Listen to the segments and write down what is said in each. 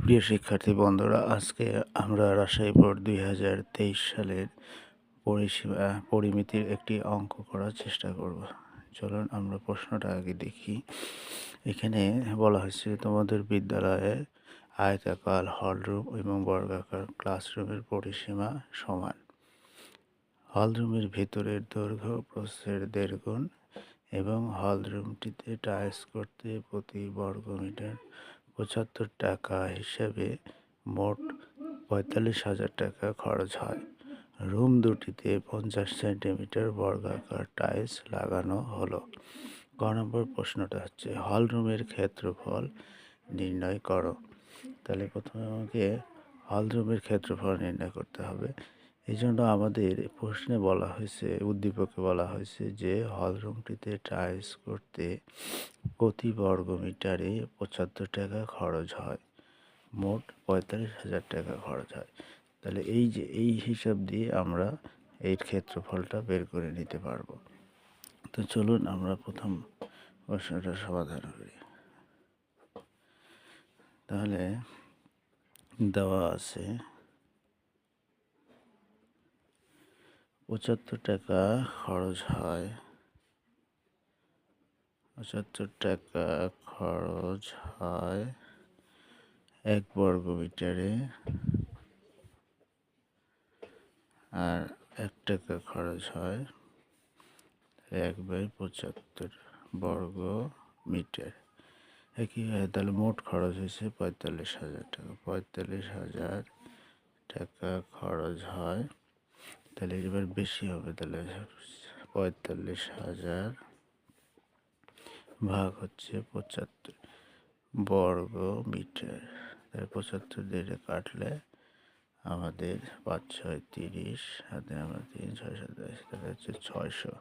প্রিয় শিক্ষার্থী বন্ধুরা, আজকে আমরা রাজশাহী বোর্ড 2023 সালের পরিমিতির একটি অঙ্ক করার চেষ্টা করব। চলুন আমরা প্রশ্নটা আগে দেখি। এখানে বলা হয়েছে তোমাদের বিদ্যালয়ে আয়তাকার হলরুম এবং বর্গাকার ক্লাসরুমের পরিসীমা সমান। হলরুমের ভিতরের দৈর্ঘ্য প্রস্থের 1.5 গুণ এবং হলরুমটিতে টাইলস করতে প্রতি বর্গমিটার 75 টাকা হিসেবে মোট 45,000 টাকা খরচ হয়। রুম দুটিতে 50 সেন্টিমিটার বর্গাকার টাইলস লাগানো হলো। ক নম্বর প্রশ্নটা হচ্ছে হলরুমের ক্ষেত্রফল নির্ণয় করো। তাহলে প্রথমে আমাকে হলরুমের ক্ষেত্রফল নির্ণয় করতে হবে। এই জন্য আমাদের প্রশ্নে বলা হয়েছে, উদ্দীপকে বলা হয়েছে যে হলরুমটিতে টাইলস করতে প্রতি বর্গমিটারে 75 টাকা খরচ হয়, মোট 45,000 টাকা খরচ হয়। তাহলে এই হিসাব দিয়ে আমরা এর ক্ষেত্রফলটা বের করে নিতে পারবো। তো চলুন আমরা প্রথম প্রশ্নটা সমাধান করি। তাহলে দেওয়া আছে 75 টাকা খরচ হয়, 75 টাকা খরচ হয় 1 বর্গমিটারে, আর 1 টাকা খরচ হয় 1/75 বর্গ মিটার। একই হয়, তাহলে মোট খরচ হয়েছে 45,000 টাকা। 45,000 টাকা খরচ হয়, তাহলে এবার বেশি হবে। তাহলে 45,000 ভাগ হচ্ছে 75 বর্গ মিটার। তাহলে 75 দিয়ে কাটলে আমাদের 5 6 30, হাতে আমরা 3 6 7 10, তাহলে হচ্ছে 600।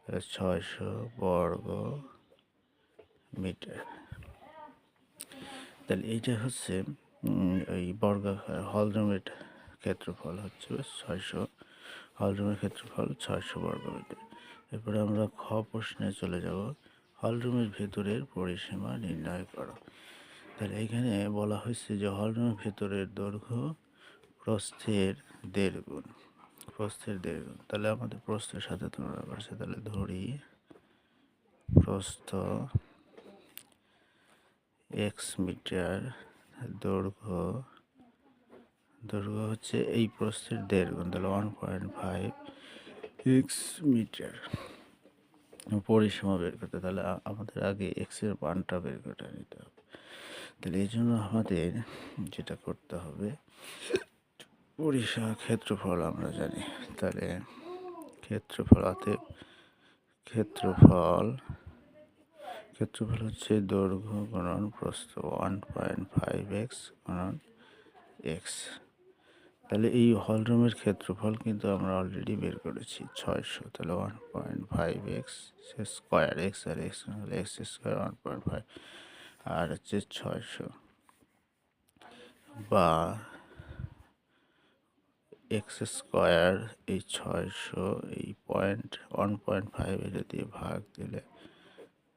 তাহলে 600 বর্গ মিটার। তাহলে এইটা হচ্ছে এই বর্গাকার হলরুমের ক্ষেত্রফল হচ্ছে 600, হলরুমের ক্ষেত্রফল 600 বর্গমিটার। এরপরে আমরা খ প্রশ্নে চলে যাব। হলরুমের ভেতরের পরিসীমা নির্ণয় করো। তাহলে এখানে বলা হয়েছে যে হলরুমের ভেতরের দৈর্ঘ্য প্রস্থের 1.5 গুণ, প্রস্থের 1.5 গুণ। তাহলে আমাদের প্রস্থের সাথে তুলনা করছে, তাহলে ধরি প্রস্থ x মিটার, দৈর্ঘ্য হচ্ছে এই প্রস্থের 1.5 গুণ, তাহলে 1.5 x মিটার। পরিসীমা বের করতে, তাহলে আমাদের আগে x এর মানটা বের করে নিতে হবে। তাহলে এই জন্য আমাদের যেটা করতে হবে, পরিসীমা ক্ষেত্রফল আমরা জানি। তাহলে ক্ষেত্রফল হচ্ছে দৈর্ঘ্য গুণন প্রস্থ 1.5x গুণন x। তাহলে এই হলরুমের ক্ষেত্রফল কিন্তু আমরা অলরেডি বের করেছি 600। তাহলে 1.5x স্কোয়ার, এক্স আর এক্স হলে এক্স স্কোয়ার 1.5, আর হচ্ছে 600 বা এক্স স্কোয়ার, এই 600 এই 1.5 এটা দিয়ে ভাগ দিলে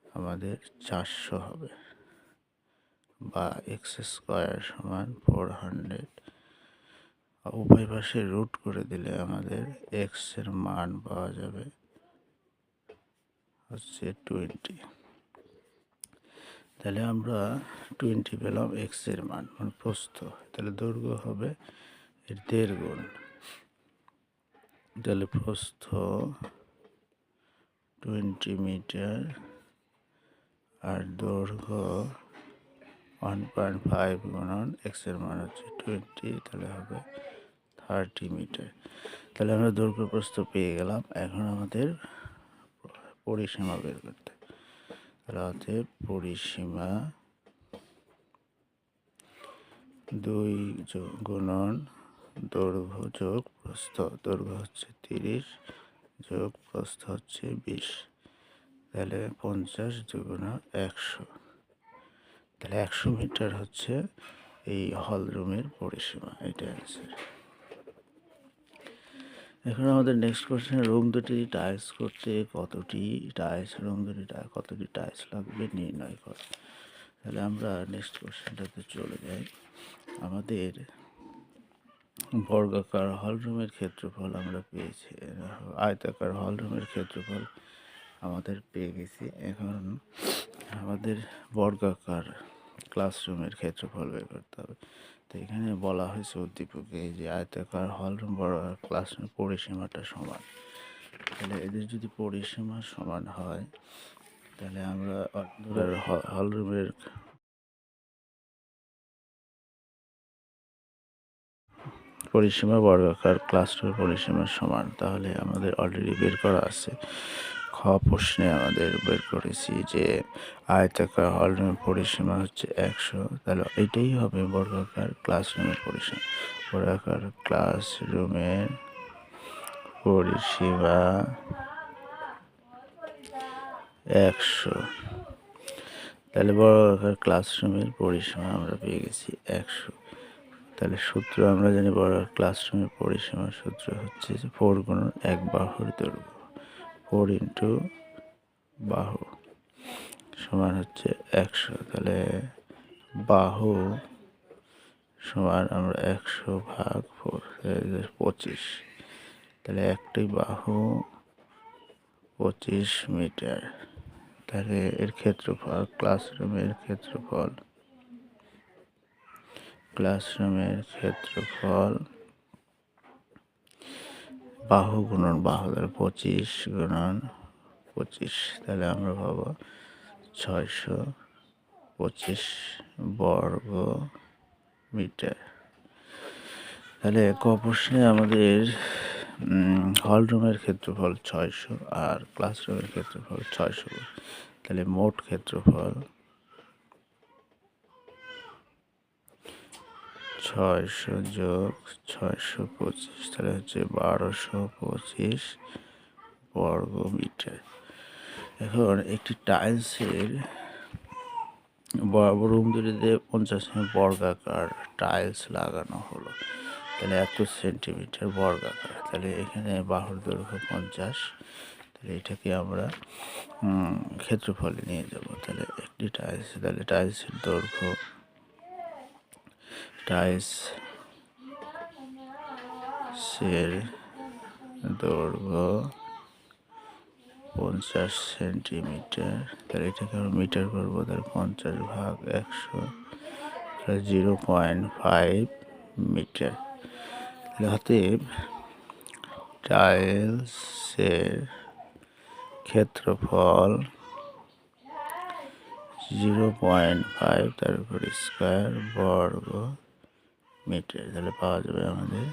আমাদের 400 হবে, বা এক্স স্কোয়ার সমান 400। উভয় পাশে রুট করে দিলে আমাদের এক্স এর মান পাওয়া যাবে হচ্ছে 20। তাহলে আমরা 20 পেলাম এক্স এর মান, মানে প্রস্থ। তাহলে দৈর্ঘ্য হবে এর 1.5 গুণ। তাহলে প্রস্থ 20 মিটার আর দৈর্ঘ্য 1.5 গুণন এক্স এর মান হচ্ছে 20, তাহলে হবে 30 মিটার। তাহলে আমরা দৈর্ঘ্য প্রস্থ পেয়ে গেলাম। এখন আমাদের পরিসীমা বের করতে, তাহলে হচ্ছে পরিসীমা 2 গুণন দৈর্ঘ্য যোগ প্রস্থ। দৈর্ঘ্য হচ্ছে 30 যোগ প্রস্থ হচ্ছে 20, তাহলে 50 দুগুণা 100। তাহলে 100 মিটার হচ্ছে এই হলরুমের পরিসীমা। এটা অ্যান্সার। এখন আমাদের নেক্সট কোশ্চেন, রুম দুটি টাইলস করতে কতটি টাইলস লাগবে নির্ণয় করো। তাহলে আমরা নেক্সট কোশ্চেনটাতে চলে যাই। আমাদের বর্গাকার হলরুমের ক্ষেত্রফল আমরা পেয়েছি, আয়তাকার হলরুমের ক্ষেত্রফল আমাদের পেয়ে গেছি। এখন আমাদের বর্গাকার ক্লাসরুমের ক্ষেত্রফল বের করতে হবে। তো এখানে বলা হয়েছে উদ্দীপকে যে আয়তাকার হলরুম বর্গাকার ক্লাসরুমের পরিসীমাটা সমান। তাহলে এদের যদি পরিসীমা সমান হয় তাহলে আমরা হলরুমের পরিসীমা বর্গাকার ক্লাসরুমের পরিসীমার সমান। তাহলে আমাদের অলরেডি বের করা আছে, খ প্রশ্নে আমাদের বের করেছি যে আয়তাকার হলরুমের পরিসীমা হচ্ছে 100। তাহলে এটাই হবে বর্গাকার ক্লাসরুমের পরিসীমা। বর্গাকার ক্লাসরুমের পরিসীমা 100। তাহলে বর্গাকার ক্লাসরুমের পরিসীমা আমরা পেয়ে গেছি 100। তাহলে সূত্র আমরা জানি বর্গাকার ক্লাসরুমের পরিসীমার সূত্র হচ্ছে যে 4 গুণন 1 বাহুর দৈর্ঘ্য, 4 ইন্টু বাহু সমান হচ্ছে 100। তাহলে বাহু সমান আমরা 100 ভাগ 4 25। তাহলে একটি বাহু 25 মিটার। তাহলে এর ক্ষেত্রফল ক্লাসরুমের ক্ষেত্রফল বাহু গুণন বাহু, তাহলে 25 গুণন 25। তাহলে আমরা পাবো 625 বর্গ মিটার। তাহলে ক প্রশ্নে আমাদের হলরুমের ক্ষেত্রফল 600 আর ক্লাসরুমের ক্ষেত্রফল 600। তাহলে মোট ক্ষেত্রফল 600 যোগ 625, তাহলে হচ্ছে 1225 বর্গ মিটার। এখন একটি টাইলসের রুম দুটিতে 50 বর্গাকার টাইলস লাগানো হলো। তাহলে 1 সেন্টিমিটার বর্গাকার। তাহলে এখানে বাহুর দৈর্ঘ্য 50। তাহলে এটাকে আমরা ক্ষেত্রফলে নিয়ে যাব। তাহলে একটি টাইলস, তাহলে টাইলসের দৈর্ঘ্য, টাইলসের দৈর্ঘ্য 50 সেন্টিমিটার। তাহলে এটাকে আমরা মিটার করবো। তাহলে 50 ভাগ 100, তাহলে 0.5 মিটার। তাহলে অতএব টাইলসের ক্ষেত্রফল 0.5 তার উপর স্কোয়ার বর্গ মিটার। তাহলে পাওয়া যাবে আমাদের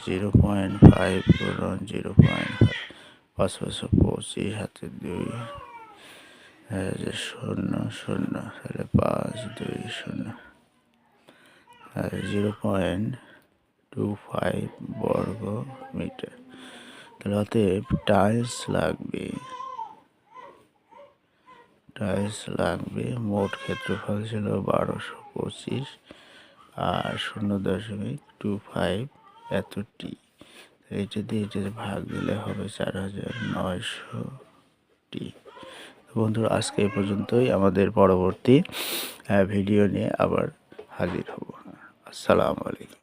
0.5 গুণন 0.5, 5 5 25, হাতে 2, 0 0, তাহলে 5 2 0, 0.25 বর্গ মিটার। তাহলে অতএব টাইলস লাগবে মোট ক্ষেত্রফল ছিল 1225 আর 0.25 এতটি। এইটা দিয়ে এটা ভাগ দিলে হবে 4900টি। বন্ধুরা, আজকে এই পর্যন্তই। আমাদের পরবর্তী ভিডিও নিয়ে আবার হাজির হব। আসসালামু আলাইকুম।